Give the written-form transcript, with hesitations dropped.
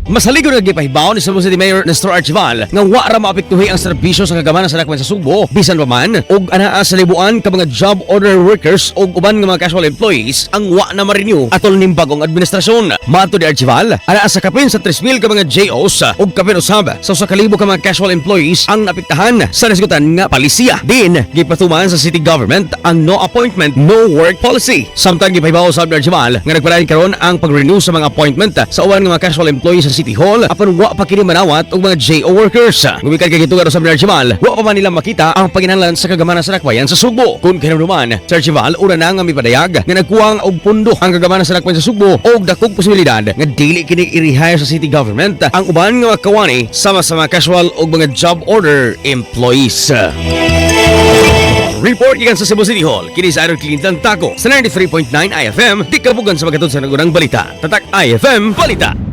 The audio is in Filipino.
Masaligo na gipahibaw ni Cebu City Mayor Nestor Archival nga wa ra maapektuhi ang serbisyo sa kagamanan sa dakwan sa Subo bisan pa man og anaa sa libuan ka mga job order workers og uban nga mga casual employees ang wa na ma-renew atol ning bagong administrasyon. Mato ni Archival, anaa sa kapin sa 3,000 ka mga JOs og kapin usab sa 1,000 ka mga casual employees ang naapektahan sa resgutan nga palisiya. Din gipatuman sa city government ang no appointment no work policy. Samtang gipahibaw sa Archival nga nagpalain karon ang pag-renew sa mga appointment sa uban nga mga casual employees sa City Hall apan wa pa kini manawat og mga JO workers. Gumikan kay gitugar sa Archival, wa pa man nila makita ang paginahanglan sa kagamanan sa dakbayan sa Subo. Kun kinahanglan sa Archival una na nga mipadayag nga nagkuwang og pundo ang kagamanan sa dakbayan sa Subo og dakong posibilidad nga dili kini i-rehire sa city government ang uban nga mga kawani sama sa mga casual og mga job order employees. Report ikan sa Cebu City Hall, kini sa Iron Clinton Taco sa 93.9 IFM, di kabugan sa magatod sa nagunang balita. Tatak IFM Balita.